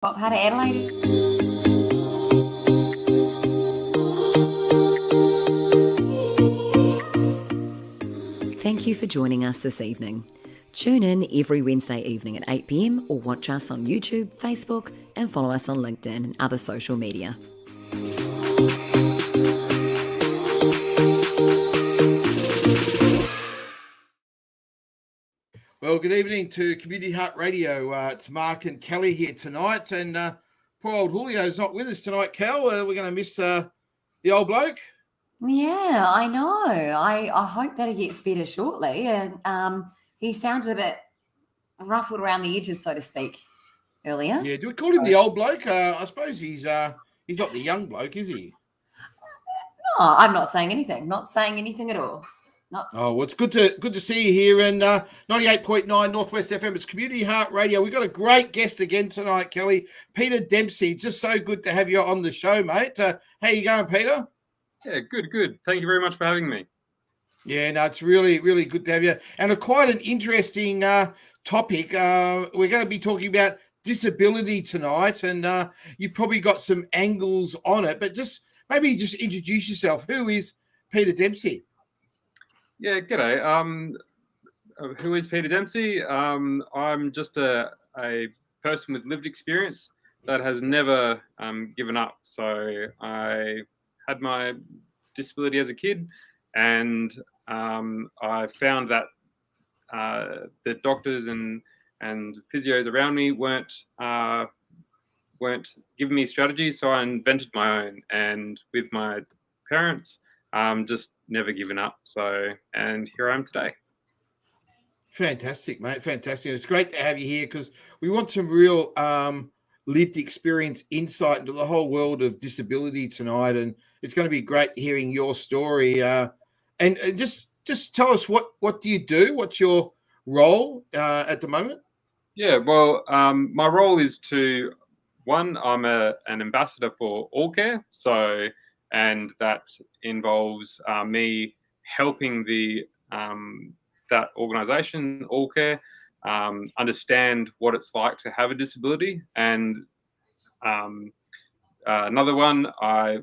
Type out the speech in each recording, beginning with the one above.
Pop out of Adelaide. Thank you for joining us this evening. Tune in every Wednesday evening at 8 p.m. or watch us on YouTube, Facebook, and follow us on LinkedIn and other social media. Well, good evening to Community Heart Radio. It's Mark and Kelly here tonight, and poor old Julio's not with us tonight, Cal. We're going to miss the old bloke. Yeah, I know. I hope that he gets better shortly. And he sounded a bit ruffled around the edges, so to speak, earlier. Yeah, do we call him the old bloke? I suppose he's not the young bloke, is he? No, I'm not saying anything. Not saying anything at all. No. Oh, well, it's good to see you here in 98.9 Northwest FM. It's Community Heart Radio. We've got a great guest again tonight, Kelly. Peter Dempsey. Just so good to have you on the show, mate. How you going, Peter? Yeah, good. Thank you very much for having me. Yeah, no, it's really, really good to have you. And quite an interesting topic. We're going to be talking about disability tonight, and you've probably got some angles on it, but maybe introduce yourself. Who is Peter Dempsey? Yeah, g'day. Who is Peter Dempsey? I'm just a person with lived experience that has never given up. So I had my disability as a kid, and I found that the doctors and physios around me weren't giving me strategies, so I invented my own. And with my parents, just never given up. So, and here I am today. Fantastic, mate. Fantastic. It's great to have you here because we want some real lived experience insight into the whole world of disability tonight. And it's going to be great hearing your story. And just tell us what do you do? What's your role at the moment? Yeah, well, my role is I'm an ambassador for All Care. So, and that involves me helping that organisation, All Care, understand what it's like to have a disability. And another one, I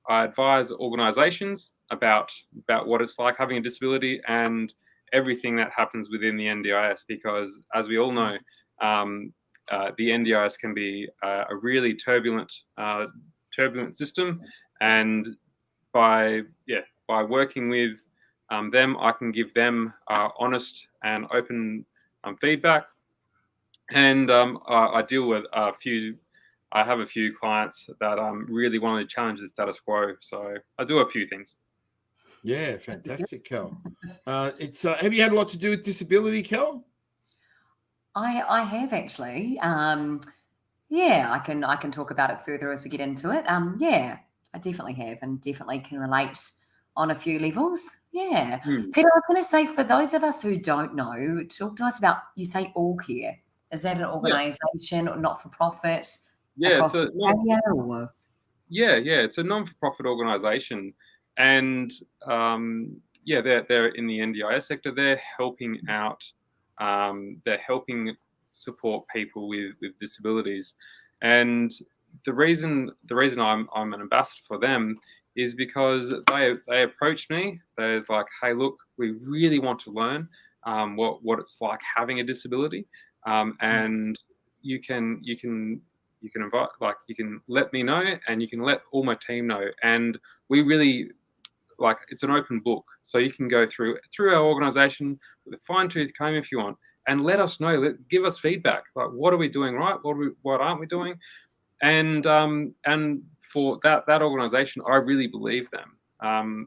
advise organisations about what it's like having a disability and everything that happens within the NDIS, because as we all know, the NDIS can be a really turbulent system. And by working with them, I can give them honest and open feedback. And I deal with I have a few clients that really want to challenge the status quo. So I do a few things. Yeah, fantastic, Kel. Have you had a lot to do with disability, Kel? I have actually. Yeah, I can talk about it further as we get into it. Yeah, I definitely have, and definitely can relate on a few levels. Yeah. Peter, I was going to say, for those of us who don't know, talk to us about, you say All Care. Is that an organisation or not-for-profit? Yeah, it's a non-for-profit organisation. And they're in the NDIS sector. They're helping out. They're helping support people with disabilities. And the reason I'm an ambassador for them is because they approached me. They're like, hey, look, we really want to learn what it's like having a disability, and you can invite, like, you can let me know, and you can let all my team know. And we really, like, it's an open book, so you can go through our organisation with a fine-tooth comb if you want, and let us know. Give us feedback. Like, what are we doing right? What aren't we doing? And for that organisation, I really believe them.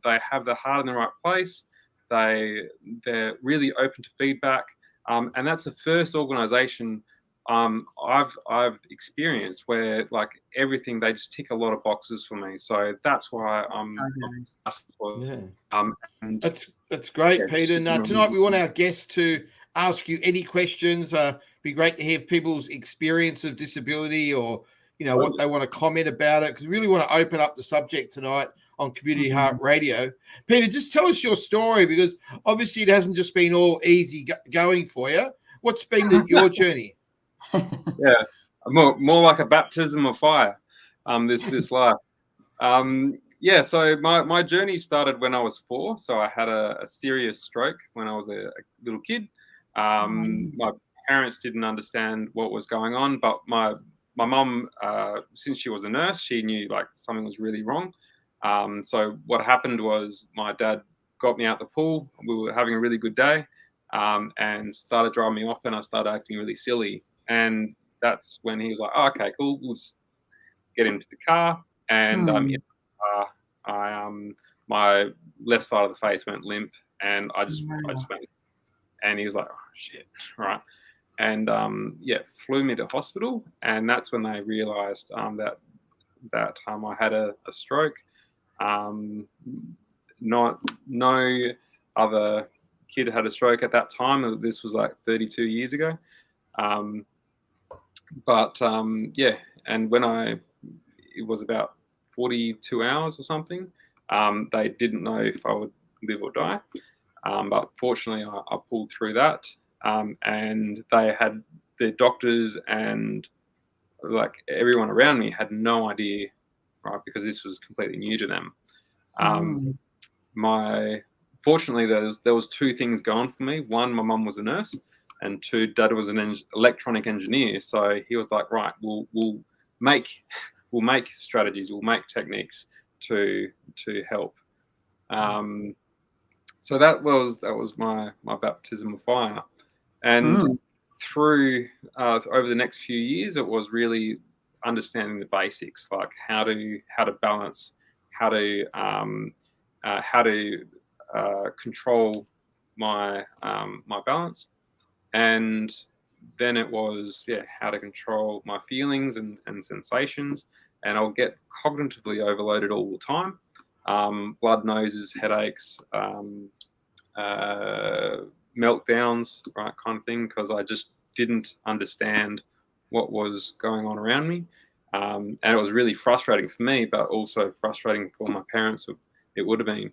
They have their heart in the right place. They're really open to feedback, and that's the first organisation I've experienced where, like, everything, they just tick a lot of boxes for me. So that's why I'm that's great, Peter. Now tonight we want our guests to ask you any questions. Be great to hear people's experience of disability, or what they want to comment about it, because we really want to open up the subject tonight on Community Heart Radio. Peter, just tell us your story, because obviously it hasn't just been all easy going for you. What's been your journey? Yeah, more like a baptism of fire. This life. Yeah, so my journey started when I was 4. So I had a serious stroke when I was a little kid. My parents didn't understand what was going on, but my mum, since she was a nurse, she knew like something was really wrong. So what happened was my dad got me out the pool. We were having a really good day, and started driving me off, and I started acting really silly. And that's when he was like, "Oh, okay, cool. We'll get into the car." And in the car, my left side of the face went limp, and I just went. And he was like, "Oh shit, right." And flew me to hospital, and that's when they realised that I had a stroke. No other kid had a stroke at that time. This was like 32 years ago. And when it was about 42 hours or something, they didn't know if I would live or die. But fortunately, I pulled through that. And they had the doctors and like everyone around me had no idea, right? Because this was completely new to them. Fortunately, there was 2 things going for me. One, my mum was a nurse, and 2, Dad was an electronic engineer. So he was like, right, we'll make strategies, we'll make techniques to help. So that was my baptism of fire, and through over the next few years, it was really understanding the basics, like how to balance, how to control my balance, and then it was how to control my feelings and sensations. And I'll get cognitively overloaded all the time, blood noses, headaches, meltdowns, right, kind of thing, because I just didn't understand what was going on around me. And it was really frustrating for me, but also frustrating for my parents. It would have been.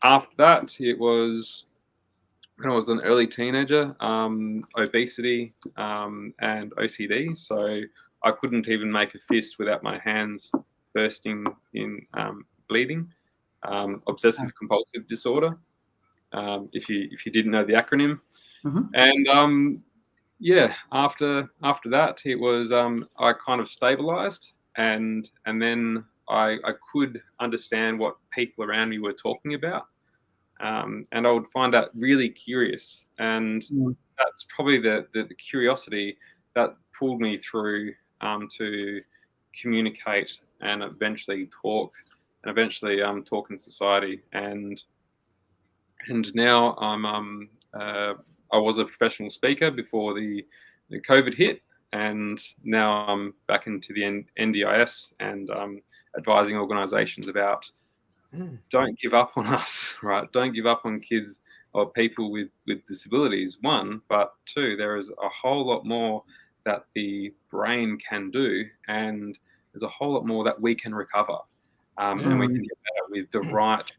After that, it was when I was an early teenager, obesity and OCD. So I couldn't even make a fist without my hands bursting in bleeding. Obsessive compulsive disorder. If you didn't know the acronym. And after that, it was I kind of stabilized, and then I could understand what people around me were talking about. And I would find that really curious, and that's probably the curiosity that pulled me through to communicate and eventually talk in society. And now I was a professional speaker before the COVID hit, and now I'm back into the NDIS and advising organisations about don't give up on us, right? Don't give up on kids or people with disabilities, 1, but 2, there is a whole lot more that the brain can do, and there's a whole lot more that we can recover, and we can get better with the right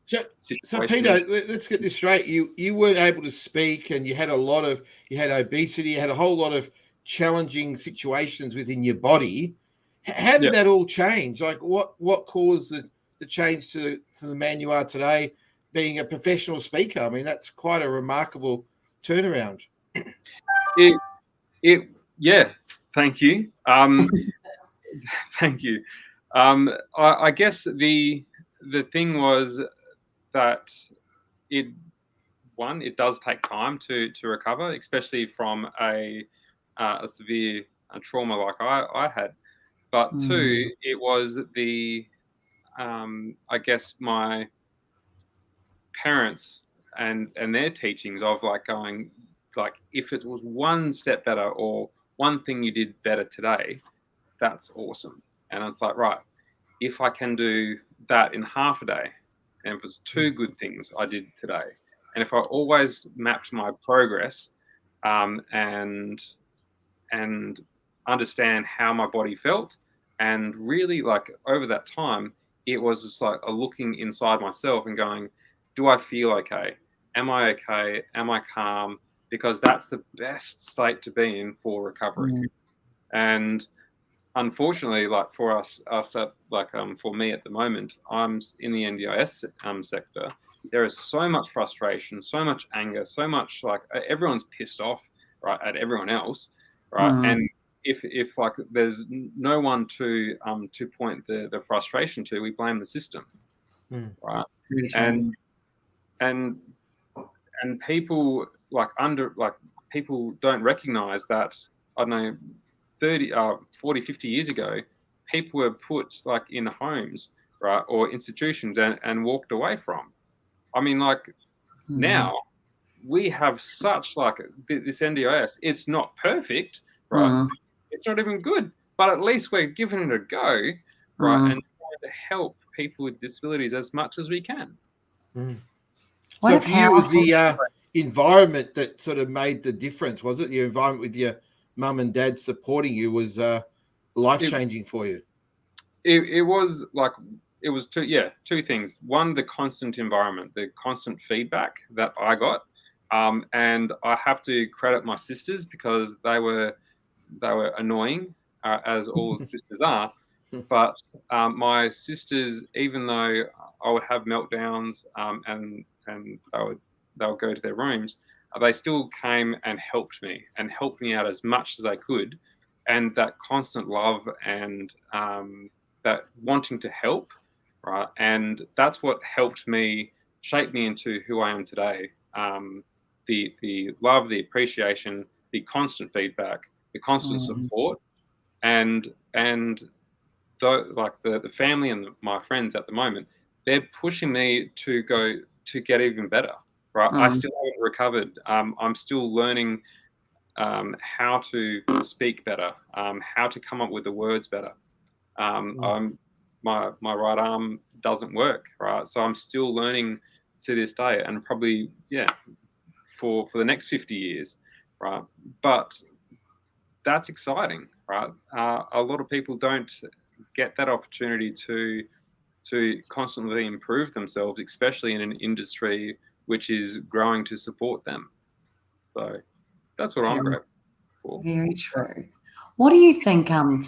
situation. So Peter, let's get this straight. You weren't able to speak, and you had obesity, you had a whole lot of challenging situations within your body. How did that all change? Like what caused the change to the man you are today, being a professional speaker? I mean, that's quite a remarkable turnaround. Thank you. Thank you. I guess the thing was that it does take time to recover, especially from a severe trauma like I had. But 2, it was I guess my parents and their teachings of like going, like, if it was 1 step better or 1 thing you did better today, that's awesome. And it's like, right, if I can do that in half a day, and if it's 2 good things I did today, and if I always mapped my progress and understand how my body felt, and really like over that time, it was just like a looking inside myself and going, do I feel okay? Am I okay? Am I calm? Because that's the best state to be in for recovery. And unfortunately, like for us at for me at the moment, I'm in the NDIS sector. There is so much frustration, so much anger, so much like everyone's pissed off, right, at everyone else, right? And if like there's no one to point the frustration to, we blame the system, right? And people people don't recognize that, I don't know, 40, 50 years ago, people were put like in homes, right, or institutions and walked away from. I mean, like now we have such like this NDIS. It's not perfect, right? It's not even good, but at least we're giving it a go, right? And trying to help people with disabilities as much as we can. So for you, it was the environment that sort of made the difference, was it? Your environment with your mum and dad supporting you was life-changing for you? It was like, it was two things. One, the constant environment, the constant feedback that I got. And I have to credit my sisters because they were annoying, as all sisters are. But my sisters, even though I would have meltdowns and they would go to their rooms, they still came and helped me out as much as they could. And that constant love and that wanting to help, right? And that's what helped me shape me into who I am today. The love, the appreciation, the constant feedback, the constant support, and the family and my friends at the moment, they're pushing me to go to get even better. Right, I still haven't recovered. I'm still learning how to speak better, how to come up with the words better. My right arm doesn't work, right? So I'm still learning to this day, and probably for the next 50 years, right? But that's exciting, right? A lot of people don't get that opportunity to constantly improve themselves, especially in an industry which is growing to support them. So that's what I'm grateful for. Very true. What do you think? And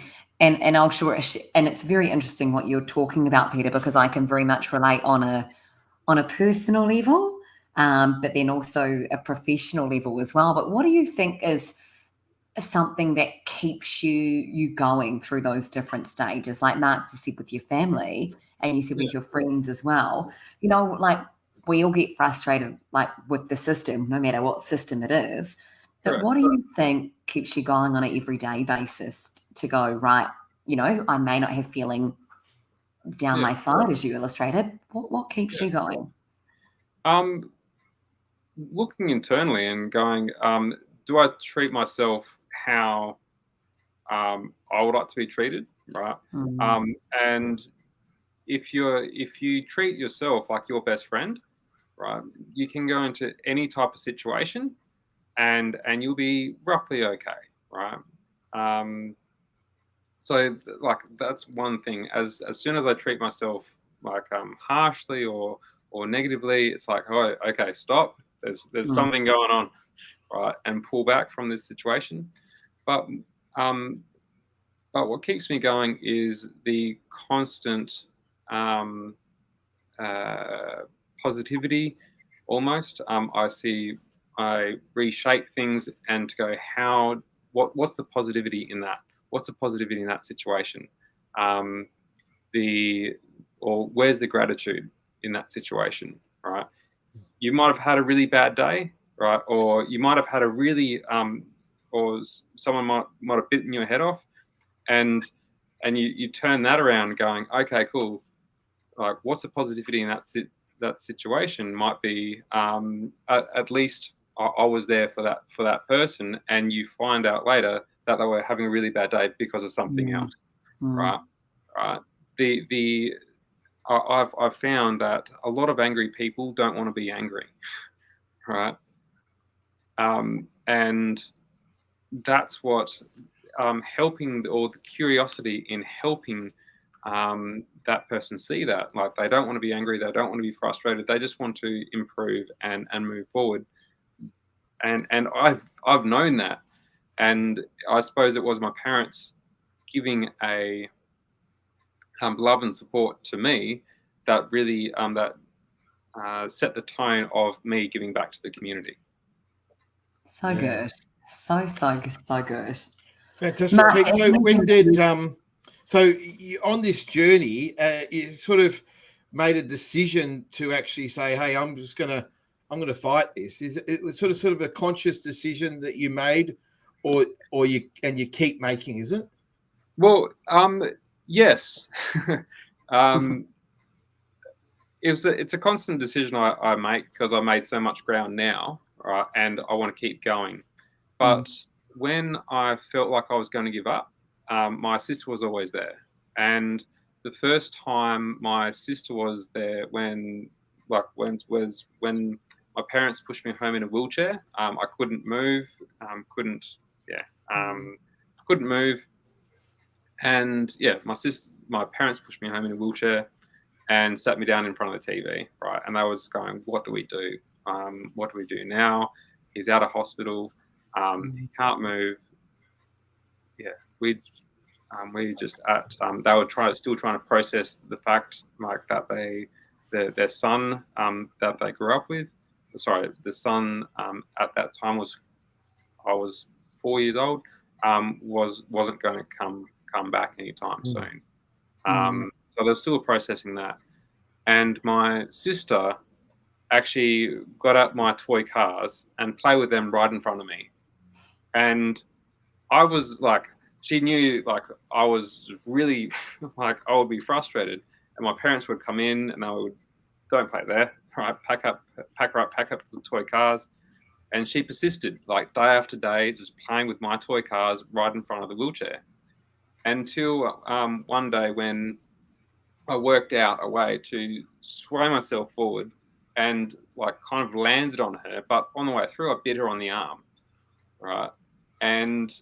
I'll sure, and it's very interesting what you're talking about, Peter, because I can very much relate on a personal level, but then also a professional level as well. But what do you think is something that keeps you going through those different stages? Like Mark just said with your family, and you said with your friends as well. You know, like we all get frustrated, like with the system, no matter what system it is. But Correct. what do you think keeps you going on an everyday basis to go, right, you know, I may not have feeling down my side as you illustrated. What keeps you going? Looking internally and going, do I treat myself how I would like to be treated, right? And if you treat yourself like your best friend, right, you can go into any type of situation and you'll be roughly okay, right? So like that's one thing. As soon as I treat myself like harshly or negatively, it's like, oh, okay, stop. There's something going on, right? And pull back from this situation. But what keeps me going is the constant positivity. Almost, I reshape things and to go, what's the positivity in that? What's the positivity in that situation? Or where's the gratitude in that situation, right? You might have had a really bad day, right? Or you might have had a really, or someone might have bitten your head off, and you turn that around, going, okay, cool. Like, what's the positivity in that situation? Might be at least I was there for that person, and you find out later that they were having a really bad day because of something else, right? I've found that a lot of angry people don't want to be angry, right? And that's what helping, or the curiosity in helping that person see that. Like, they don't want to be angry, they don't want to be frustrated, they just want to improve and move forward. And I've known that And I suppose it was my parents giving a love and support to me that really set the tone of me giving back to the community. So good. So good. Fantastic, Mark, Pete. So when did on this journey, you sort of made a decision to actually say, "Hey, I'm gonna fight this." It was sort of a conscious decision that you made, or you keep making, is it? Well, yes. It's a constant decision I make, because I made so much ground now, right? And I want to keep going. But when I felt like I was going to give up, my sister was always there. And the first time my sister was there when my parents pushed me home in a wheelchair. I couldn't move, couldn't move. And my parents pushed me home in a wheelchair and sat me down in front of the TV, right? And they was going, "What do we do? What do we do now? He's out of hospital. He can't move." Yeah, we just they were still trying to process the fact, like, that their son that they grew up with. Sorry, the son at that time I was 4 years old. Wasn't going to come back anytime soon. So they're still processing that. And my sister actually got out my toy cars and played with them right in front of me. And I was like, she knew, like, I was really like, I would be frustrated. And my parents would come in and they would, "Don't play there, right? Pack up the toy cars." And she persisted, like, day after day, just playing with my toy cars right in front of the wheelchair. Until one day when I worked out a way to sway myself forward and, like, kind of landed on her, but on the way through I bit her on the arm, right? And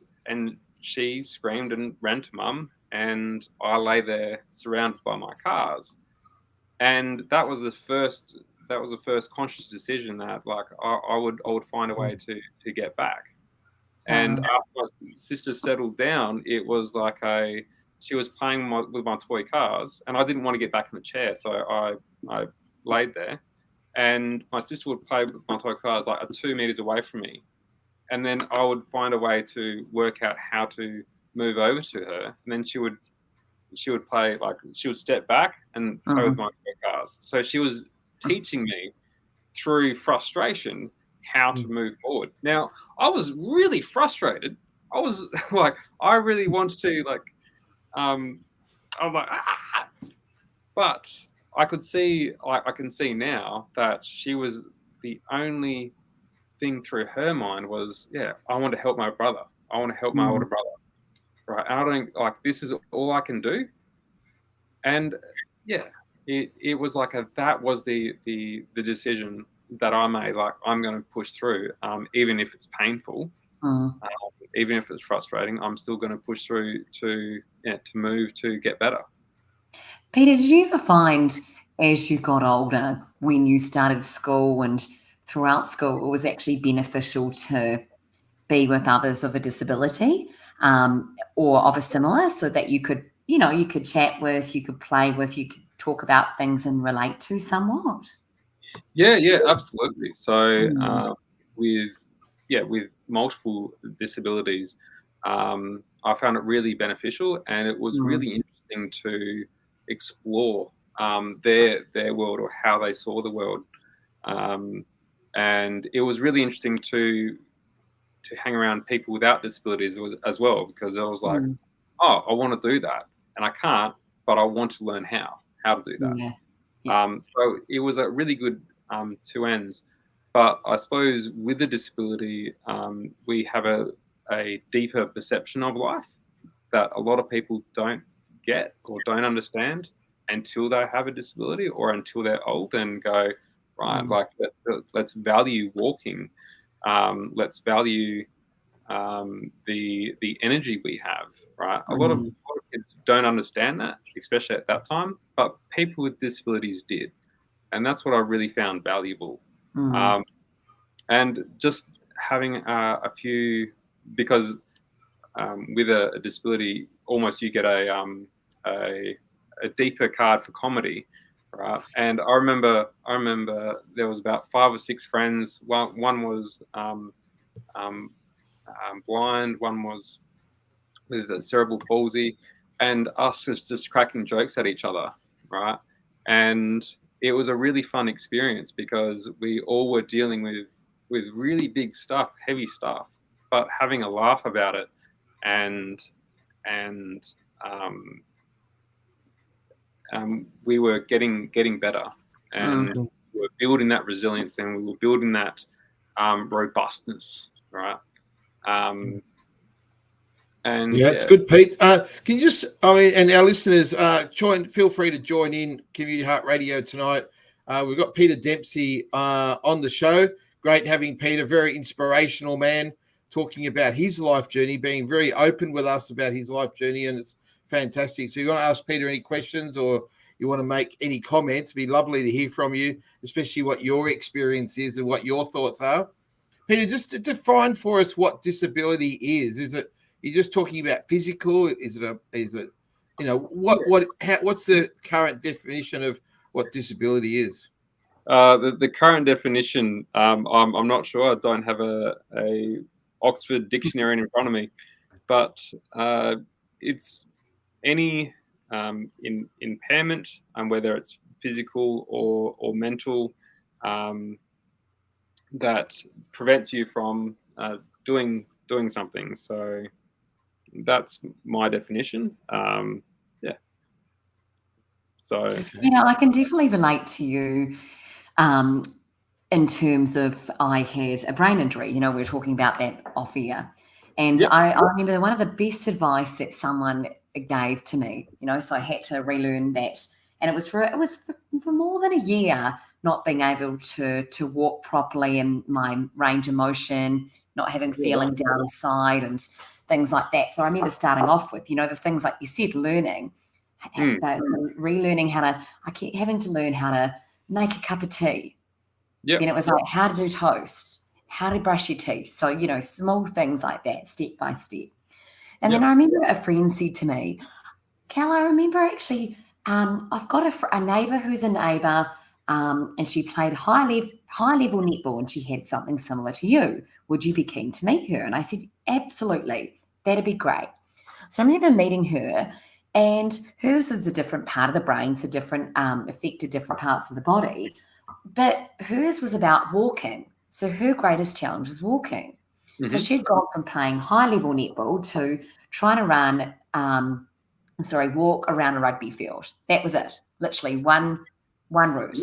she screamed and ran to mum, and I lay there surrounded by my cars. And that was the first conscious decision that, like, I would find a way to get back. And after my sister settled down, it was like she was playing with my toy cars, and I didn't want to get back in the chair, so I laid there, and my sister would play with my toy cars like 2 meters away from me, and then I would find a way to work out how to move over to her, and then she would play, like, she would step back and play with my toy cars. So she was teaching me through frustration how to move forward. Now, I was really frustrated. I was like, I really wanted to, like, I was like, ah! But I could see, I can see now that she was, the only thing through her mind was, yeah, I want to help my brother. I want to help my older brother, right? And I don't, like, this is all I can do. And yeah, it was like that was the decision that I made. Like, I'm going to push through, even if it's painful, even if it's frustrating. I'm still going to push through to move, to get better. Peter, did you ever find, as you got older, when you started school and throughout school, it was actually beneficial to be with others of a disability or of a similar, so that you could, you could chat with, you could play with, you could talk about things and relate to somewhat? Yeah, absolutely. So with multiple disabilities, I found it really beneficial, and it was really interesting to explore their world, or how they saw the world, and it was really interesting to hang around people without disabilities as well, because I was like, oh, I want to do that, and I can't, but I want to learn how to do that. So it was a really good two ends. But I suppose with the disability, we have a deeper perception of life that a lot of people don't get or don't understand until they have a disability, or until they're old and go, right, like, let's value walking. Let's value the energy we have, right? A lot of kids don't understand that, especially at that time, but people with disabilities did. And that's what I really found valuable. And just having a few because with a disability, almost you get a deeper card for comedy, right? And I remember there was about 5 or 6 friends. One was blind, one was with a cerebral palsy, and us just cracking jokes at each other, right? And it was a really fun experience because we all were dealing with really big stuff, heavy stuff, but having a laugh about it, and we were getting better, and we were building that resilience, and we were building that robustness, right? And yeah, it's good, Pete. Can you just, and our listeners, feel free to join in Community Heart Radio tonight. We've got Peter Dempsey on the show. Great having Peter, very inspirational man, talking about his life journey, being very open with us about his life journey, and it's fantastic. So you want to ask Peter any questions, or you want to make any comments, it'd be lovely to hear from you, especially what your experience is and what your thoughts are. Peter, just to define for us what disability is. Is it, you're just talking about physical? Is it, what's the current definition of what disability is? The current definition, I'm not sure. I don't have a Oxford dictionary in front of me, but it's any impairment, whether it's physical or mental, that prevents you from doing something. So that's my definition. Yeah. So I can definitely relate to you. In terms of, I had a brain injury, we were talking about that off air. And I remember one of the best advice that someone gave to me, so I had to relearn that. And it was for more than a year, not being able to walk properly, and my range of motion, not having feeling down the side and things like that. So I remember starting off with, the things like you said, learning, relearning I kept having to learn how to make a cup of tea. Yep. Then it was like how to do toast, how to brush your teeth. So, small things like that, step by step. And then I remember a friend said to me, Cal, I remember actually, I've got a neighbour who's a neighbour, and she played high level netball, and she had something similar to you. Would you be keen to meet her? And I said, absolutely, that'd be great. So I remember meeting her, and hers is a different part of the brain, so different, affected different parts of the body. But hers was about walking. So her greatest challenge was walking. Mm-hmm. So she'd gone from playing high-level netball to trying to walk around a rugby field. That was it. Literally one route.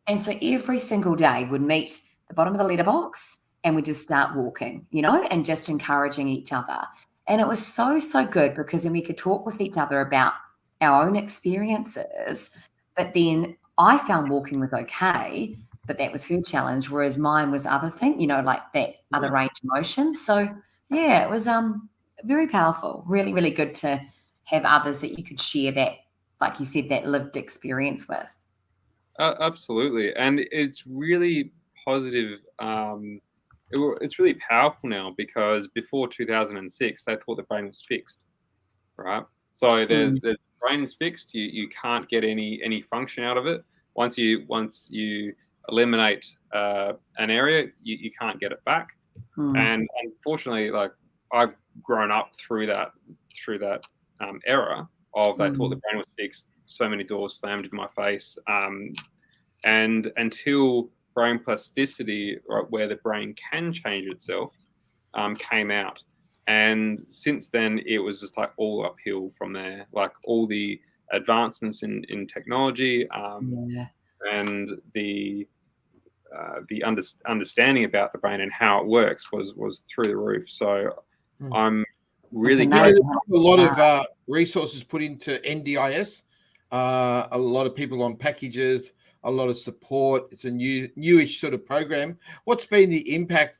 And so every single day would meet the bottom of the letterbox, and we'd just start walking, and just encouraging each other. And it was so, so good, because then we could talk with each other about our own experiences. But then I found walking was okay, but that was her challenge, whereas mine was other thing, like that other range of motion. So yeah, it was very powerful, really, really good to have others that you could share that, like you said, that lived experience with. Absolutely. And it's really positive. It's really powerful now, because before 2006, they thought the brain was fixed, right? So there's brain's fixed. You can't get any function out of it. Once you eliminate an area, you can't get it back. And unfortunately, like, I've grown up through that era of they thought the brain was fixed. So many doors slammed in my face, and until brain plasticity, right, where the brain can change itself, came out. And since then, it was just like all uphill from there. Like, all the advancements in technology, and the understanding about the brain and how it works was through the roof. So I'm really a lot of resources put into NDIS, a lot of people on packages, a lot of support. It's a newish sort of program. What's been the impact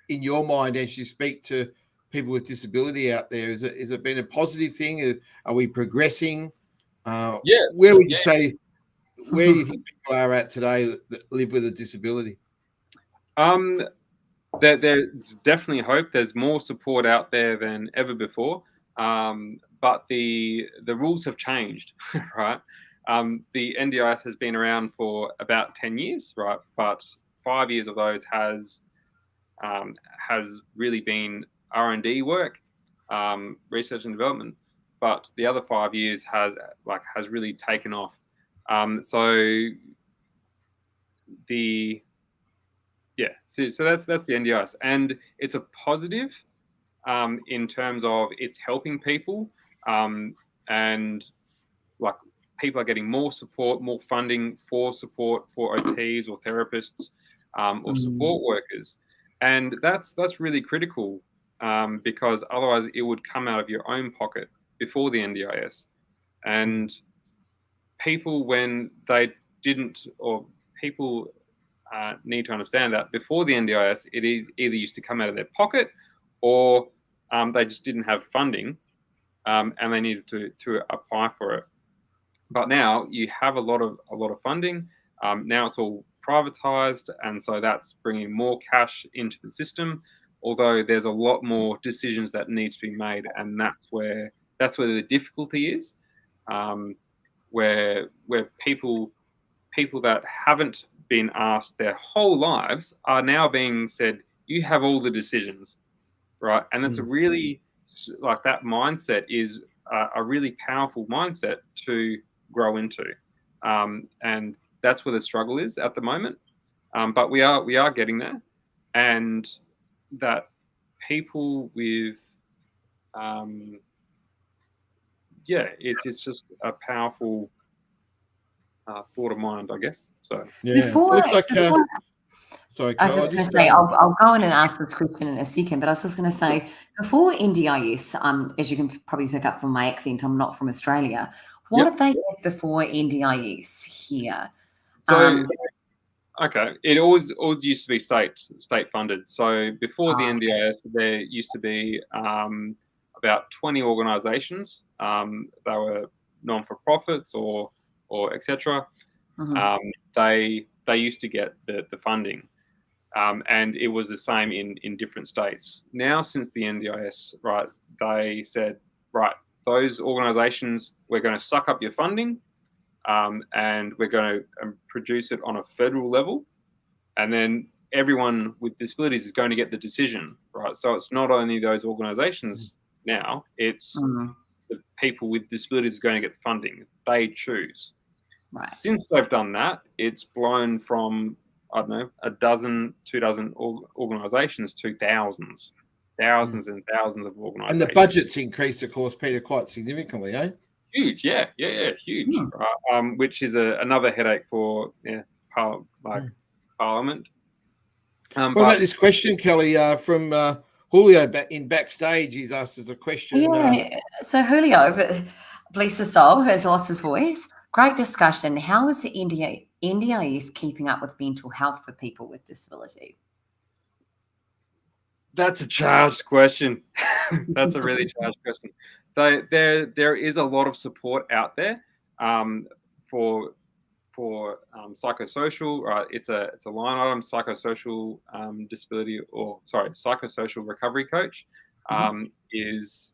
in your mind as you speak to people with disability out there? Is it been a positive thing? Are we progressing? Where would you say, where do you think people are at today that live with a disability? There's definitely hope. There's more support out there than ever before. But the rules have changed, right? The NDIS has been around for about 10 years, right? But 5 years of those has really been R&D work, research and development. But the other 5 years has really taken off. So that's the NDIS, and it's a positive in terms of it's helping people, and like people are getting more support, more funding for support for OTs or therapists or support workers, and that's really critical because otherwise it would come out of your own pocket before the NDIS, and people when they didn't, or people need to understand that before the NDIS, it either used to come out of their pocket or they just didn't have funding and they needed to apply for it. But now you have a lot of funding. Now it's all privatized, and so that's bringing more cash into the system. Although there's a lot more decisions that need to be made, and that's where the difficulty is, where people that haven't been asked their whole lives are now being said, you have all the decisions, right? And that's a really, like, that mindset is a really powerful mindset to grow into. And that's where the struggle is at the moment. But we are getting there, and that people with, it's just a powerful thought of mind, I guess. So Before, sorry, I was just going to say, I'll go in and ask this question in a second, but I was just going to say, before NDIS, as you can probably pick up from my accent, I'm not from Australia. What did they have before NDIS here? So, okay, it always used to be state funded. So before the NDIS, there used to be about 20 organisations. They were non-for-profits or etc. They used to get the funding. And it was the same in different states. Now, since the NDIS, right, they said, right, those organisations, we're going to suck up your funding, and we're going to produce it on a federal level, and then everyone with disabilities is going to get the decision, right? So it's not only those organisations now; it's the people with disabilities are going to get the funding. They choose. Right. Since they've done that, it's blown from, I don't know, a dozen, 2 dozen organisations to thousands and thousands of organisations. And the budget's increased, of course, Peter, quite significantly, eh? Huge, yeah, huge. Right? Which is another headache for Parliament. What about this question, Kelly, from Julio in backstage? He's asked us a question. Yeah, so Julio, bless his soul, has lost his voice. Great discussion. How is the NDIS keeping up with mental health for people with disability? That's a charged question. That's a really charged question. There is a lot of support out there for psychosocial. Right, it's a line item, psychosocial disability, or psychosocial recovery coach is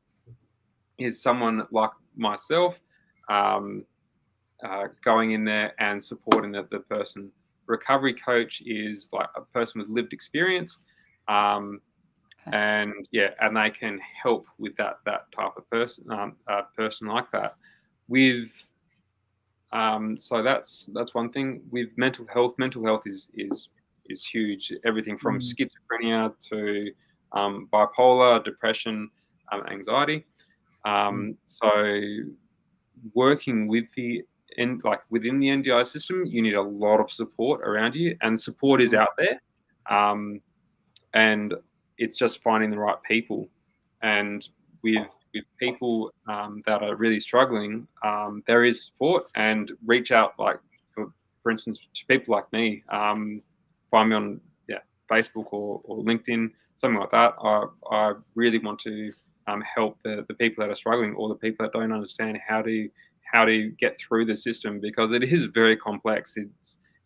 someone like myself. Going in there and supporting the person. Recovery coach is like a person with lived experience, and they can help with that type of person, person like that. With so that's one thing. With mental health is huge. Everything from schizophrenia to bipolar, depression, anxiety. So working with within the NDI system, you need a lot of support around you, and support is out there. And it's just finding the right people. And with people that are really struggling, there is support, and reach out, like for instance, to people like me. Find me on Facebook or LinkedIn, something like that. I really want to help the people that are struggling, or the people that don't understand how to get through the system, because it is very complex.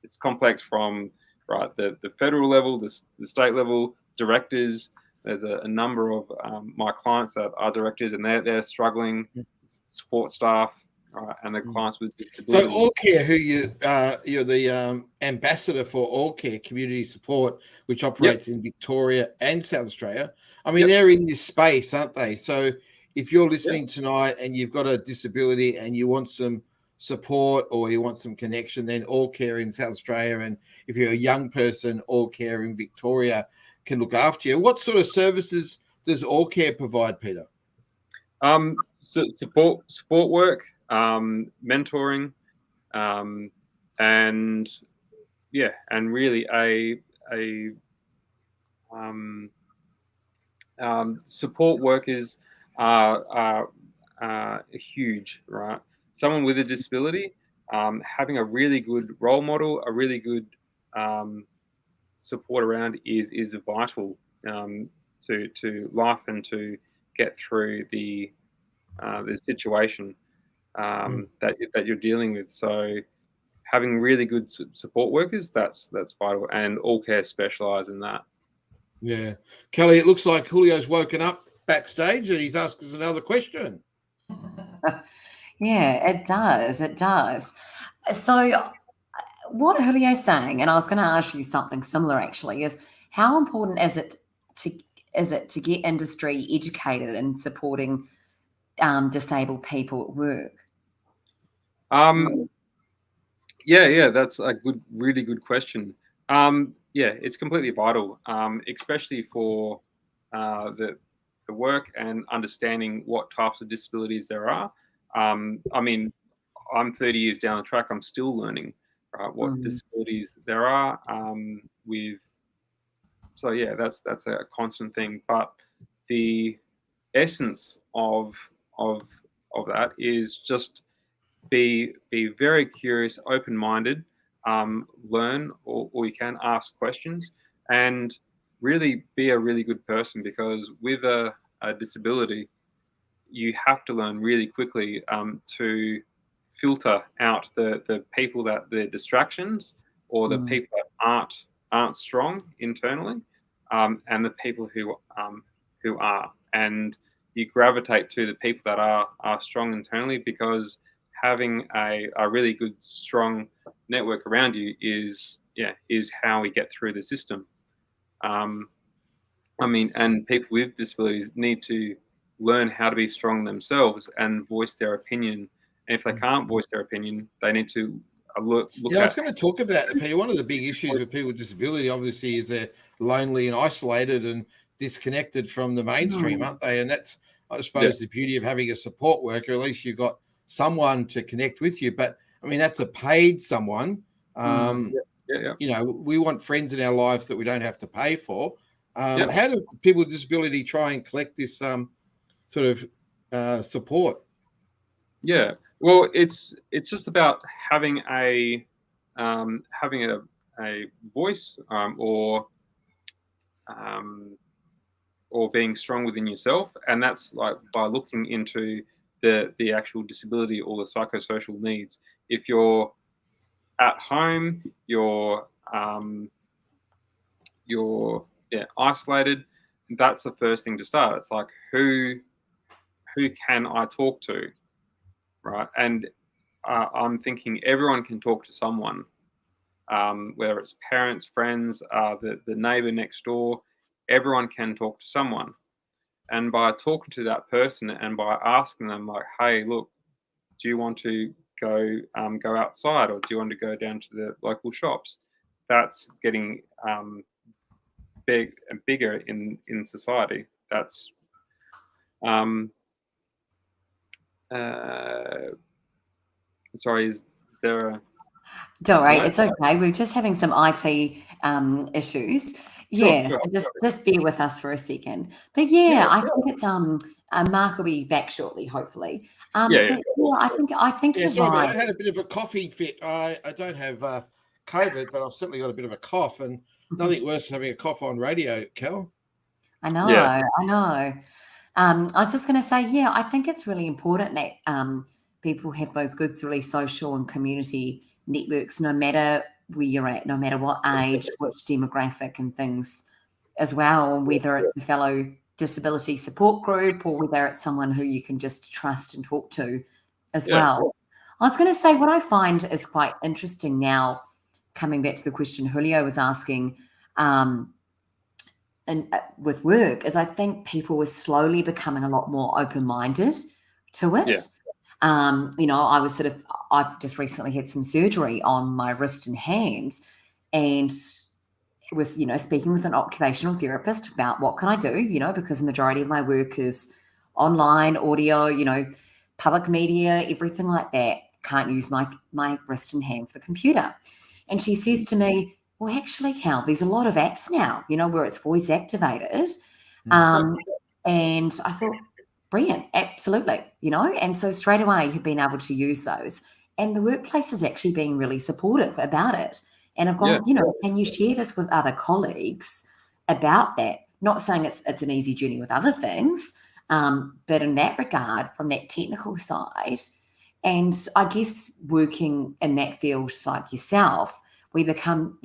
It's complex from the federal level, the state level, directors. There's a number of my clients that are directors, and they're struggling. Support staff, and the clients with disabilities. So All Care, who you're the ambassador for All Care Community Support, which operates in Victoria and South Australia. I mean, they're in this space, aren't they? So if you're listening tonight and you've got a disability and you want some support or you want some connection, then All Care in South Australia, and if you're a young person, All Care in Victoria can look after you. What sort of services does All Care provide, Peter? So support work, mentoring, and really support workers are huge, right? Someone with a disability, having a really good role model, a really good support around is vital to life and to get through the situation that you're dealing with. So having really good support workers, that's vital, and All Care specialise in that. Yeah. Kelly, it looks like Julio's woken up backstage and he's asked us another question. Yeah, it does. It does. So what Julio's saying, and I was going to ask you something similar actually, is how important is it to get industry educated in supporting disabled people at work? That's a really good question. It's completely vital, especially for the work and understanding what types of disabilities there are. I mean, I'm 30 years down the track. I'm still learning what disabilities there are. That's a constant thing. But the essence of that is just be very curious, open-minded, learn, or you can ask questions, and really be a really good person, because with a disability, you have to learn really quickly to filter out the people that the distractions, or the people that aren't strong internally, and the people who are, and you gravitate to the people that are strong internally, because having a really good, strong network around you is how we get through the system. And people with disabilities need to learn how to be strong themselves and voice their opinion. And if they can't voice their opinion, they need to look at. I was going to talk about it, Peter. One of the big issues with people with disability, obviously, is they're lonely and isolated and disconnected from the mainstream, aren't they? And that's, I suppose, the beauty of having a support worker. At least you've got someone to connect with you. But I mean, that's a paid someone. You know, we want friends in our lives that we don't have to pay for. How do people with disability try and collect this sort of support? Yeah, well, it's just about having a voice, or being strong within yourself, and that's like by looking into the actual disability or the psychosocial needs. If you're at home, you're isolated, that's the first thing to start. It's like, who can I talk to, right? And I'm thinking everyone can talk to someone, whether it's parents, friends, the neighbor next door. Everyone can talk to someone, and by talking to that person and by asking them, like, hey, look, do you want to go outside, or do you want to go down to the local shops? That's getting bigger in society. That's sorry, is there a... Don't worry, it's okay. We're just having some IT issues. Yes, Sure. so just bear with us for a second. But I think it's Mark will be back shortly, hopefully. I think you're sorry, right. I had a bit of a coughing fit. I don't have COVID, but I've certainly got a bit of a cough, and nothing worse than having a cough on radio, Kel. I know. I was just going to say, I think it's really important that people have those good, really social and community networks, no matter where you're at, no matter what age, which demographic and things as well, whether it's a fellow disability support group or whether it's someone who you can just trust and talk to as well. I was going to say, what I find is quite interesting now, coming back to the question Julio was asking, and with work, is I think people were slowly becoming a lot more open-minded to it. I've just recently had some surgery on my wrist and hands, and was, speaking with an occupational therapist about what can I do, because the majority of my work is online, audio, public media, everything like that. Can't use my wrist and hand for the computer. And she says to me, well, actually, Cal, there's a lot of apps now, where it's voice activated. And I thought, brilliant, absolutely, and so straight away have been able to use those. And the workplace has actually been really supportive about it. And I've gone, can you share this with other colleagues about that? Not saying it's an easy journey with other things, but in that regard, from that technical side, and I guess working in that field like yourself, we become,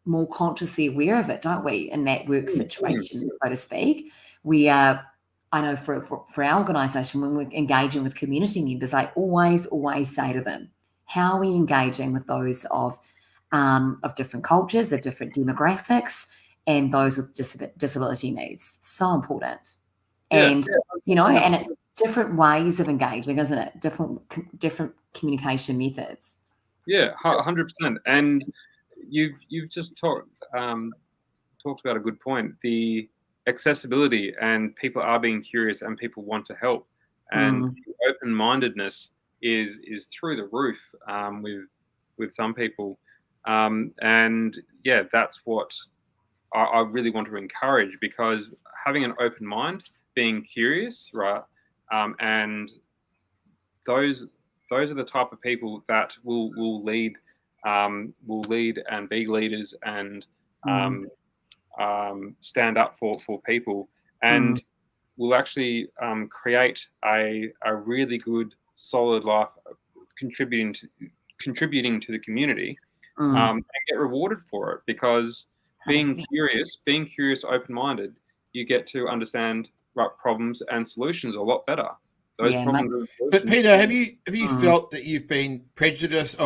more consciously aware of it, don't we, in that work situation, so to speak. We are, I know for our organisation, when we're engaging with community members, I always say to them, how are we engaging with those of different cultures, of different demographics, and those with disability needs? So important. And, and it's different ways of engaging, isn't it? Different communication methods. Yeah, 100%. And you've just talked about a good point. The accessibility, and people are being curious and people want to help. And open-mindedness is through the roof with some people. And yeah, that's what I really want to encourage, because having an open mind, being curious, right, and those are the type of people that will lead and be leaders and stand up for people, and will actually create a really good, solid life, contributing to the community, and get rewarded for it, because being 100%. curious, open-minded, you get to understand problems and solutions a lot better. But Peter, have you felt that you've been prejudiced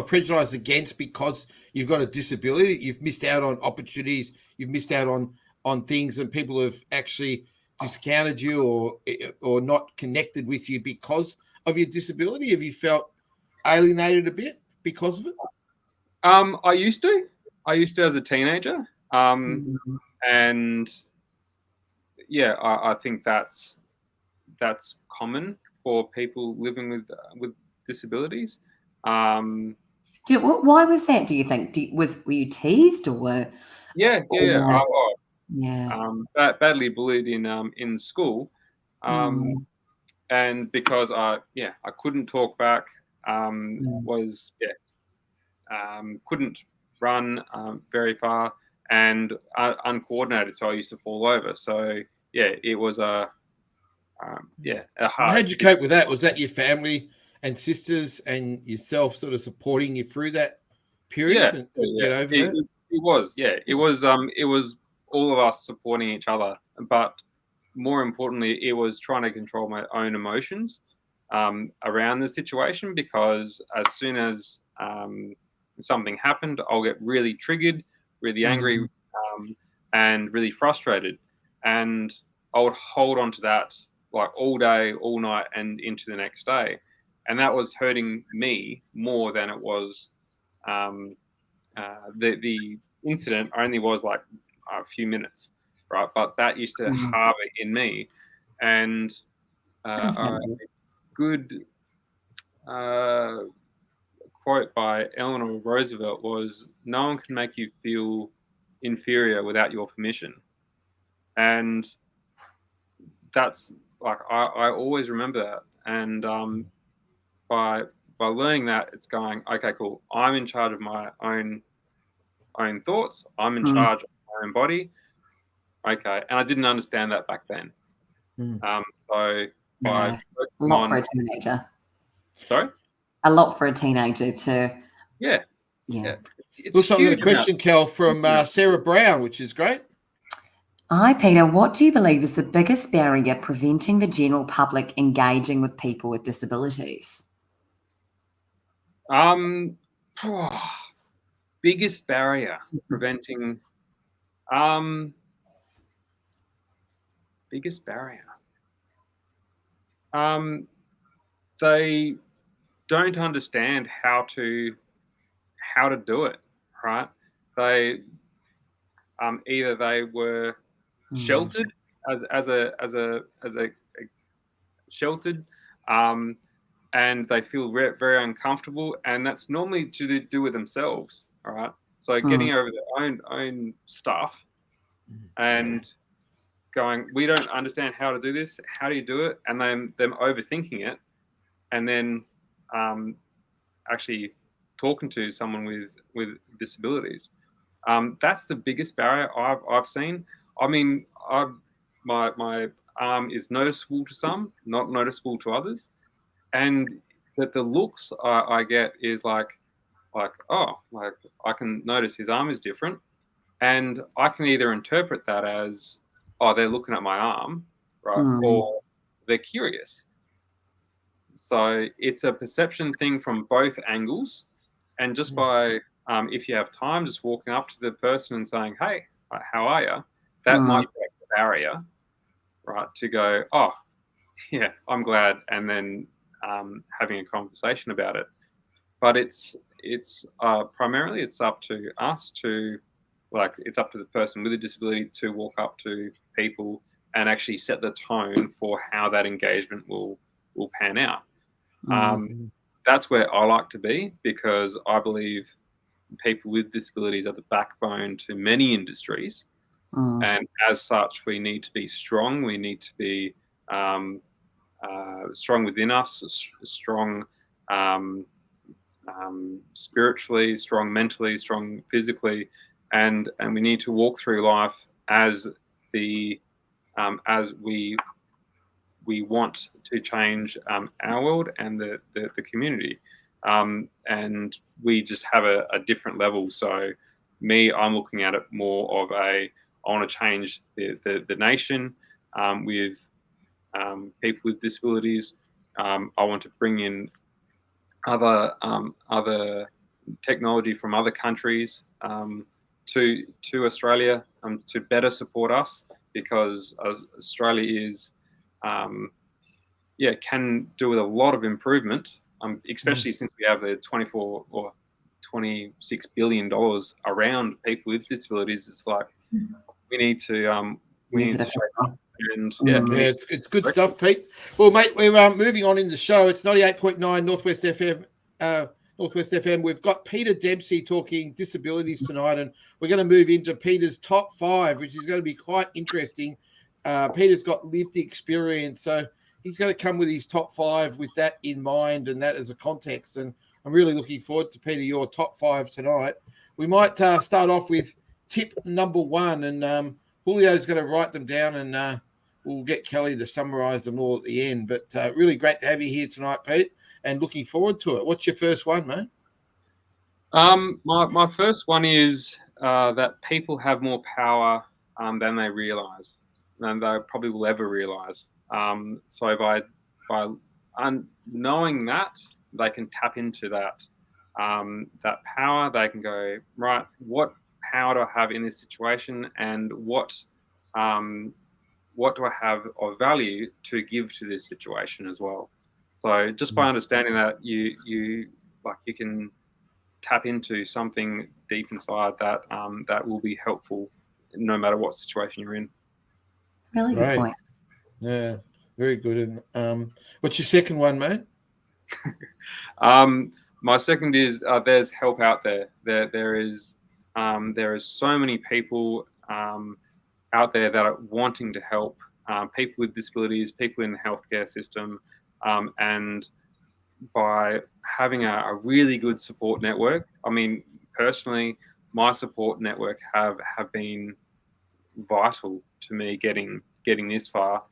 against because you've got a disability? You've missed out on opportunities. You've missed out on things, and people have actually discounted you or not connected with you because of your disability. Have you felt alienated a bit because of it? I used to as a teenager, and yeah, I think that's common for people living with disabilities. Why was that, do you think? Were you teased or? Badly bullied in school, and because I couldn't talk back, couldn't run very far, and uncoordinated, so I used to fall over. So yeah, it was a hard. How'd you cope with that? Was that your family and sisters and yourself sort of supporting you through that period to get over that? It was, it was all of us supporting each other, but more importantly, it was trying to control my own emotions around the situation, because as soon as something happened, I'll get really triggered, really angry, and really frustrated, and I would hold on to that like all day, all night, and into the next day, and that was hurting me more than it was. The incident only was like a few minutes, right? But that used to harbor in me, and a good quote by Eleanor Roosevelt was, "No one can make you feel inferior without your permission," and that's like I always remember that, and by learning that, it's going, okay, cool. I'm in charge of my own thoughts. I'm in charge of my own body. Okay, and I didn't understand that back then. So by a lot for a teenager. Sorry, a lot for a teenager to. Yeah. Looks like I've got a question, Cal, from Sarah Brown, which is great. Hi, Peter. What do you believe is the biggest barrier preventing the general public engaging with people with disabilities? Biggest barrier preventing. Biggest barrier. They don't understand how to do it, right? They either they were sheltered as a sheltered, and they feel very uncomfortable, and that's normally to do with themselves. All right, so getting over their own stuff and going, we don't understand how to do this. How do you do it? And then them overthinking it, and then actually talking to someone with disabilities. That's the biggest barrier I've seen. I mean, my arm is noticeable to some, not noticeable to others, and that the looks I get is like oh, like I can notice his arm is different, and I can either interpret that as, oh, they're looking at my arm, right, or they're curious. So it's a perception thing from both angles, and just by if you have time, just walking up to the person and saying, "Hey, how are you?" That might break the barrier, right? To go, "Oh, yeah, I'm glad," and then having a conversation about it. But it's primarily it's up to us to, like, it's up to the person with a disability to walk up to people and actually set the tone for how that engagement will pan out. That's where I like to be, because I believe people with disabilities are the backbone to many industries, and as such, we need to be strong. We need to be strong within us, strong spiritually, strong mentally, strong physically, and we need to walk through life as as we want to change our world and the community, and we just have a different level. So I'm looking at it more of I want to change the nation with people with disabilities. I want to bring in other technology from other countries to Australia to better support us, because Australia is can do with a lot of improvement, especially since we have the 24 or 26 billion dollars around people with disabilities. It's like we need to shape up. And it's good stuff, Pete. Well, mate, we're moving on in the show. It's 98.9 Northwest FM. Northwest FM. We've got Peter Dempsey talking disabilities tonight, and we're going to move into Peter's top 5, which is going to be quite interesting. Peter's got lived experience, so he's going to come with his top 5 with that in mind and that as a context. And I'm really looking forward to, Peter, your top 5 tonight. We might start off with tip number 1, and Julio's going to write them down, and we'll get Kelly to summarise them all at the end. But really great to have you here tonight, Pete, and looking forward to it. What's your first one, mate? My first one is that people have more power than they realise, than they probably will ever realise. So by knowing that, they can tap into that power. They can go, right, what power do I have in this situation, and what do I have of value to give to this situation as well? So just by understanding that, you can tap into something deep inside that that will be helpful no matter what situation you're in. Really good point. Yeah, very good. And what's your second one, mate? My second is there's help out there. There is so many people out there that are wanting to help people with disabilities, people in the healthcare system, and by having a really good support network. I mean, personally, my support network have been vital to me getting this far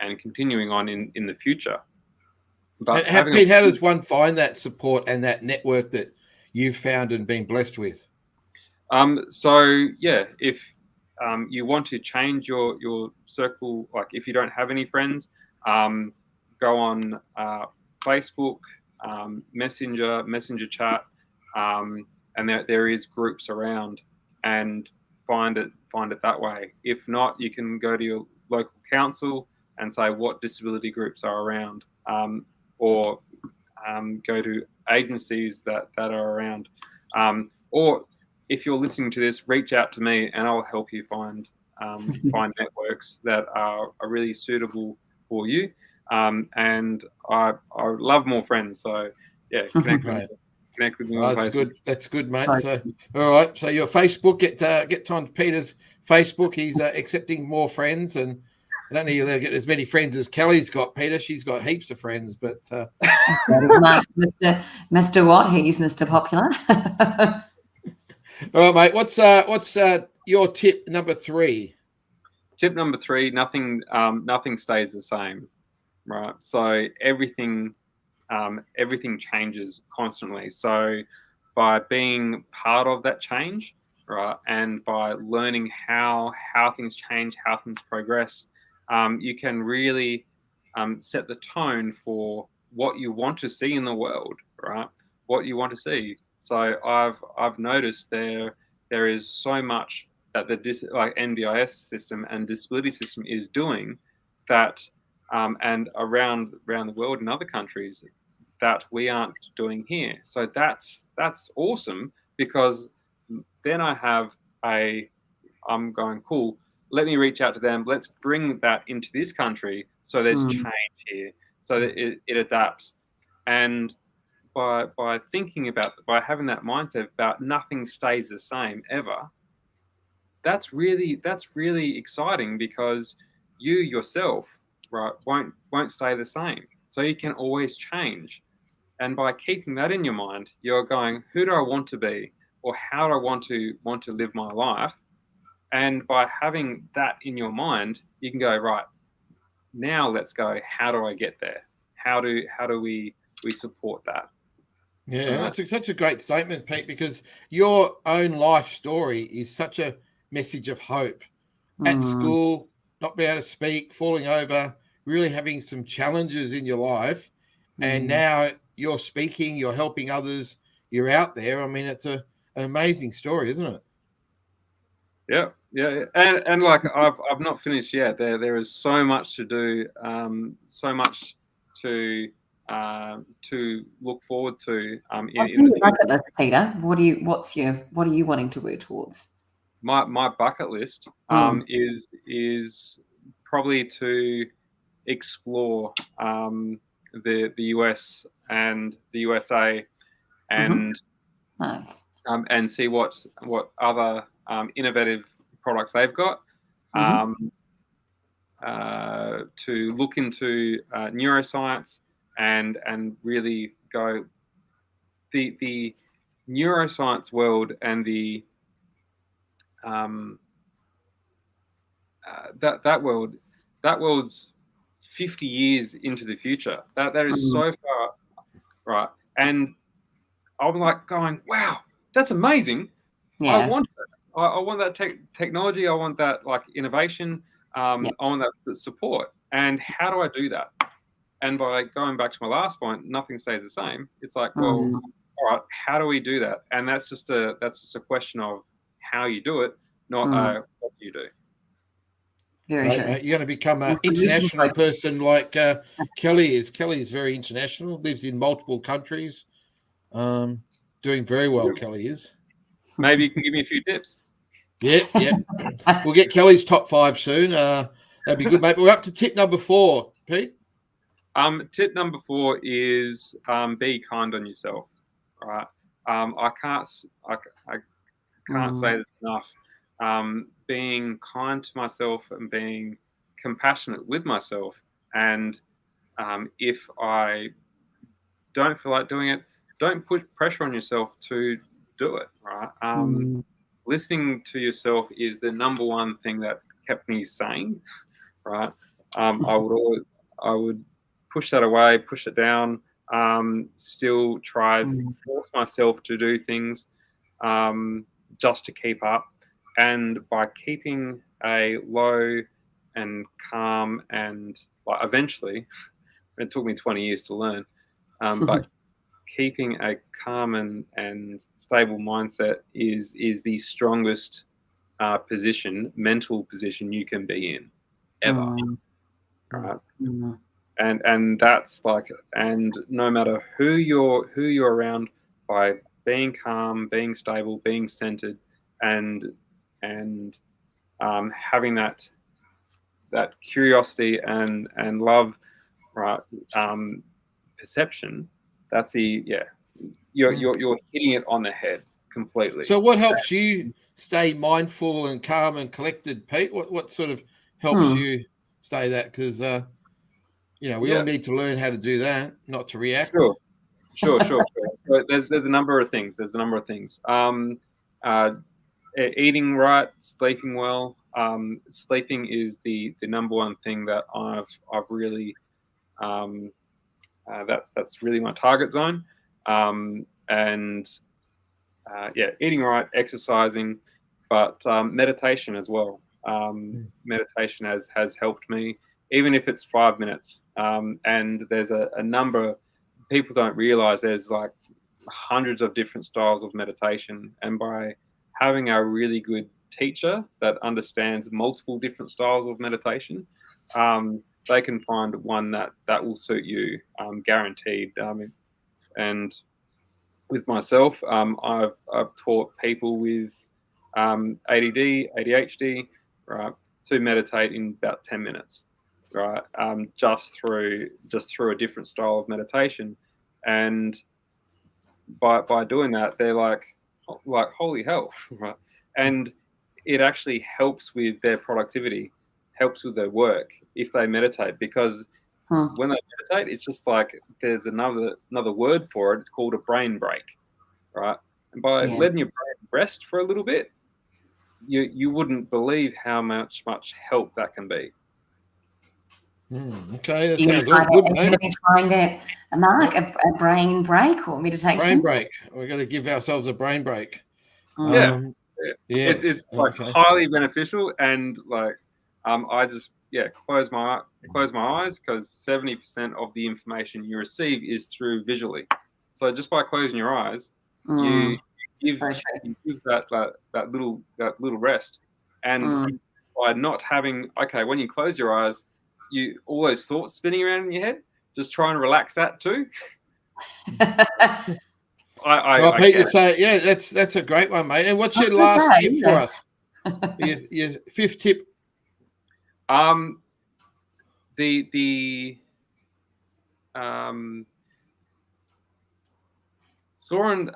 and continuing on in the future. But Pete, how does one find that support and that network that you've found and been blessed with? So yeah, if you want to change your circle, like if you don't have any friends, go on Facebook, messenger chat, and there is groups around, and find it that way. If not, you can go to your local council and say what disability groups are around, or go to agencies that are around, or if you're listening to this, reach out to me and I'll help you find networks that are really suitable for you. And I love more friends, so yeah, connect with me. Oh, that's good. That's good, mate. So, all right. So your Facebook, get on Peter's Facebook. He's accepting more friends, and I don't know you'll get as many friends as Kelly's got. Peter, she's got heaps of friends, but Mr. What? He's Mr. Popular. All right, mate. What's your tip number 3? Tip number 3: nothing stays the same, right? So everything changes constantly. So by being part of that change, right, and by learning how things change, how things progress, you can really set the tone for what you want to see in the world, right? What you want to see. So I've noticed there is so much that the NDIS system and disability system is doing that, and around the world in other countries, that we aren't doing here. So that's awesome, because then I'm going, cool, let me reach out to them. Let's bring that into this country. So there's change here, so that it adapts. And by having that mindset about nothing stays the same ever, that's really exciting, because you yourself, right, won't stay the same. So you can always change. And by keeping that in your mind, you're going, who do I want to be, or how do I want to live my life? And by having that in your mind, you can go, right, now let's go, how do I get there? How do we support that? Yeah, that's such a great statement, Pete, because your own life story is such a message of hope. At school, not being able to speak, falling over, really having some challenges in your life, and now you're speaking, you're helping others, you're out there. I mean, it's an amazing story, isn't it? Yeah. And like I've not finished yet. There is so much to do, so much to look forward to. In the bucket list, Peter? What are you wanting to work towards? My bucket list is probably to explore the US and the USA, and nice, and see what other innovative products they've got, to look into neuroscience, and really go the neuroscience world, and the that world's 50 years into the future. That is so far, right? And I'm like going, wow, that's amazing. Yeah. I want that. I want that technology. I want that like innovation. I want that support. And how do I do that? And by going back to my last point, nothing stays the same. It's like, well, all right, how do we do that? And that's just a question of how you do it, not what you do. Very right, true. mate. You're going to become an international person like Kelly is. Kelly is very international, lives in multiple countries, doing very well. Kelly is. Maybe you can give me a few tips. Yeah. We'll get Kelly's top 5 soon. That'd be good, mate. We're up to tip number 4, Pete. Tip number 4 is be kind on yourself. Right. I can't say this enough. Being kind to myself and being compassionate with myself, and if I don't feel like doing it, don't put pressure on yourself to do it. Right. Listening to yourself is the number one thing that kept me sane. Right. I would push that away, push it down. Still try force myself to do things just to keep up. And by keeping a low and calm and eventually, it took me 20 years to learn, but keeping a calm and stable mindset is the strongest mental position you can be in ever. Right? And that's and no matter who you're around, by being calm, being stable, being centered, and having that curiosity and love, right? Perception. That's you're hitting it on the head completely. So what helps you stay mindful and calm and collected, Pete? What sort of helps you stay that? Because we all need to learn how to do that, not to react. Sure. So there's a number of things. Eating right, sleeping well. Sleeping is the number one thing that I've really that's really my target zone. Eating right, exercising, but meditation as well. Meditation has helped me, even if it's 5 minutes. And there's a number, people don't realize there's like hundreds of different styles of meditation. And by having a really good teacher that understands multiple different styles of meditation, they can find one that will suit you, guaranteed. And with myself, I've taught people with ADD, ADHD, right, to meditate in about 10 minutes, right, just through a different style of meditation. And by doing that, they're like holy hell, right? And it actually helps with their productivity, helps with their work if they meditate, because when they meditate, it's just like there's another word for it. It's called a brain break, right? And by letting your brain rest for a little bit, you wouldn't believe how much help that can be. Okay, that sounds all good, mate. You're going to be trying that, Mark, a brain break or meditation? Brain break. We're going to give ourselves a brain break. It's like highly beneficial, and like I just close my eyes, because 70% of the information you receive is through visually. So just by closing your eyes, you give that little rest. And by not having, when you close your eyes, all those thoughts spinning around in your head, just try and relax that too. Pete, that's a great one, mate. And what's your last tip for us? Your fifth tip. Soren,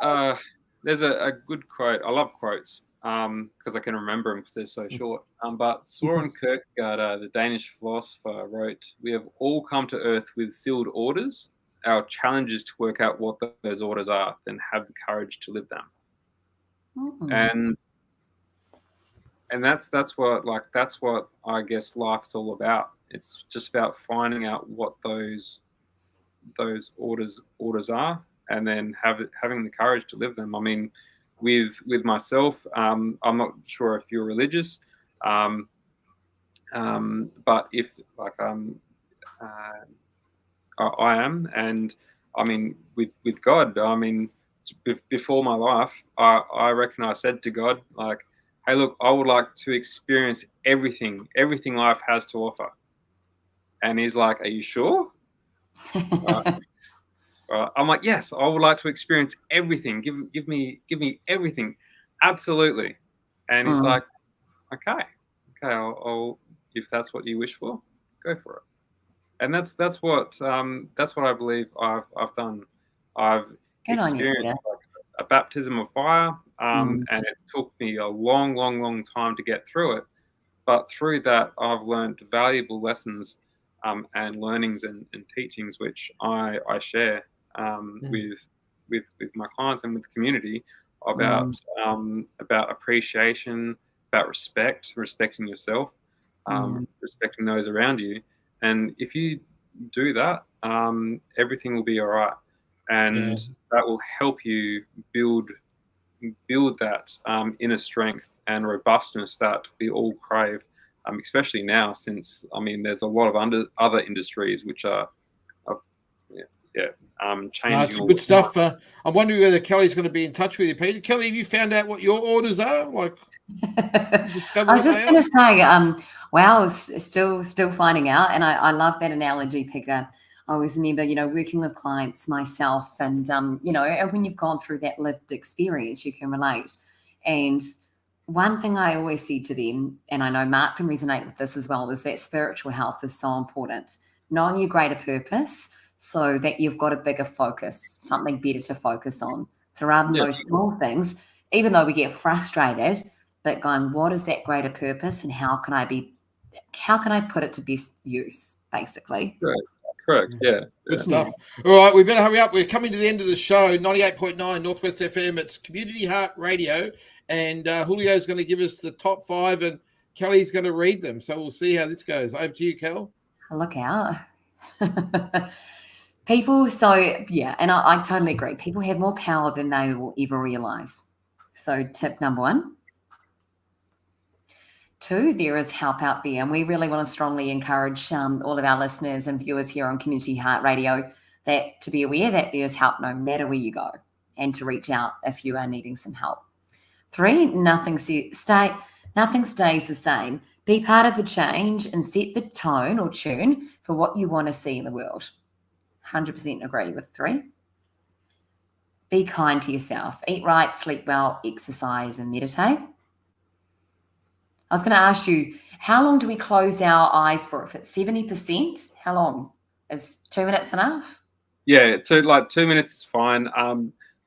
there's a good quote. I love quotes because I can remember them because they're so short. But Soren Kierkegaard, the Danish philosopher, wrote, "We have all come to Earth with sealed orders. Our challenge is to work out what those orders are, then have the courage to live them." And that's what I guess life's all about. It's just about finding out what those orders are, and then having the courage to live them. I mean, with myself, I'm not sure if you're religious, but if I am, and I mean with God, I mean before my life, I reckon I said to God, like, "Hey, look, I would like to experience everything life has to offer." And He's like, "Are you sure?" I'm like, "Yes, I would like to experience everything. Give me everything, absolutely." And He's like, "Okay, I'll if that's what you wish for, go for it." And that's what I believe I've done. I've experienced a baptism of fire, and it took me a long time to get through it. But through that, I've learned valuable lessons and learnings and teachings, which I share with my clients and with the community about appreciation, about respecting yourself, respecting those around you. And if you do that, everything will be all right, and that will help you build that inner strength and robustness that we all crave, especially now, since there's a lot of other industries which are changing. It's good stuff. I'm wondering whether Kelly's going to be in touch with you, Peter. Kelly, have you found out what your orders are? Like, I was just going to say, wow, still finding out, and I love that analogy, Peter. I always remember, working with clients myself, and when you've gone through that lived experience, you can relate. And one thing I always say to them, and I know Mark can resonate with this as well, is that spiritual health is so important. Knowing your greater purpose, so that you've got a bigger focus, something better to focus on. So rather than those small things, even though we get frustrated, but going, what is that greater purpose, and how can I put it to best use, basically? Correct. Yeah. Good stuff. All right, we better hurry up. We're coming to the end of the show. 98.9 Northwest FM. It's Community Heart Radio, and Julio's going to give us the top 5, and Kelly's going to read them. So we'll see how this goes. Over to you, Kel. Look out. People, and I totally agree. People have more power than they will ever realize. So tip number 1. 2, there is help out there. And we really want to strongly encourage all of our listeners and viewers here on Community Heart Radio to be aware that there's help no matter where you go, and to reach out if you are needing some help. 3, nothing stays the same. Be part of the change and set the tone or tune for what you want to see in the world. 100% agree with 3. Be kind to yourself. Eat right, sleep well, exercise, and meditate. I was going to ask you, how long do we close our eyes for? If it's 70%, how long? Is 2 minutes enough? Yeah, 2 minutes is fine.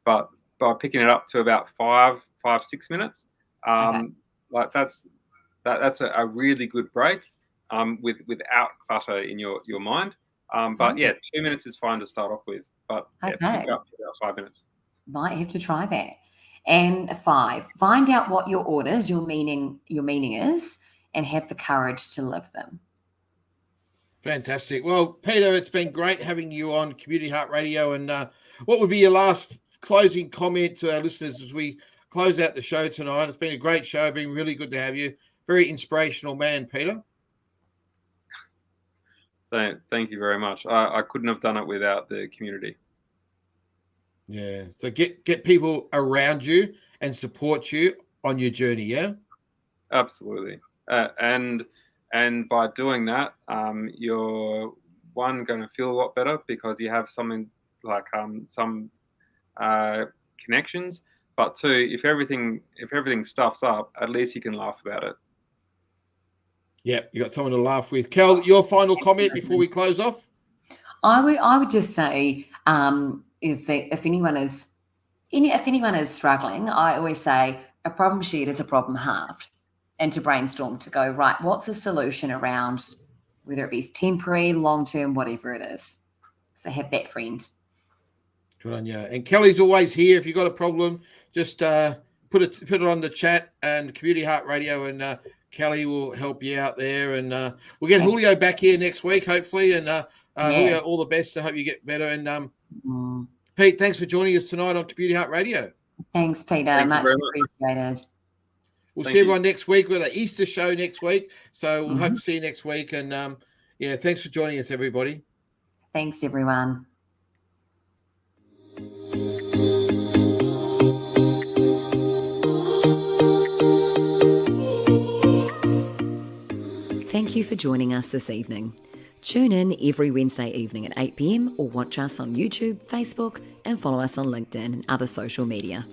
But by picking it up to about 5-6 minutes, that's a really good break. Without clutter in your mind. But 2 minutes is fine to start off with. But pick it up to about 5 minutes. Might have to try that. And 5, find out what your orders, your meaning is, and have the courage to live them. Fantastic. Well, Peter, it's been great having you on Community Heart Radio. And what would be your last closing comment to our listeners as we close out the show tonight? It's been a great show. It's been really good to have you. Very inspirational man, Peter. Thank you very much. I couldn't have done it without the community. Yeah. So get people around you and support you on your journey. Yeah. Absolutely. And by doing that, you're going to feel a lot better because you have something like some connections. But 2, if everything stuffs up, at least you can laugh about it. Yeah, you got someone to laugh with. Kel, your final comment before we close off? I would just say is that if anyone is struggling, I always say a problem shared is a problem halved, and to brainstorm to go, right, what's the solution around, whether it be temporary, long-term, whatever it is. So have that friend. Good on you. And Kelly's always here. If you've got a problem, just put it on the chat and Community Heart Radio, and Kelly will help you out there. And we'll get Julio back here next week, hopefully. And Julio, all the best. I hope you get better. And Pete, thanks for joining us tonight on Community Heart Radio. Thanks, Peter. Much appreciated. We'll see everyone next week. We've got an Easter show next week. So we'll hope to see you next week. And thanks for joining us, everybody. Thanks, everyone. Thank you for joining us this evening. Tune in every Wednesday evening at 8 p.m. or watch us on YouTube, Facebook, and follow us on LinkedIn and other social media.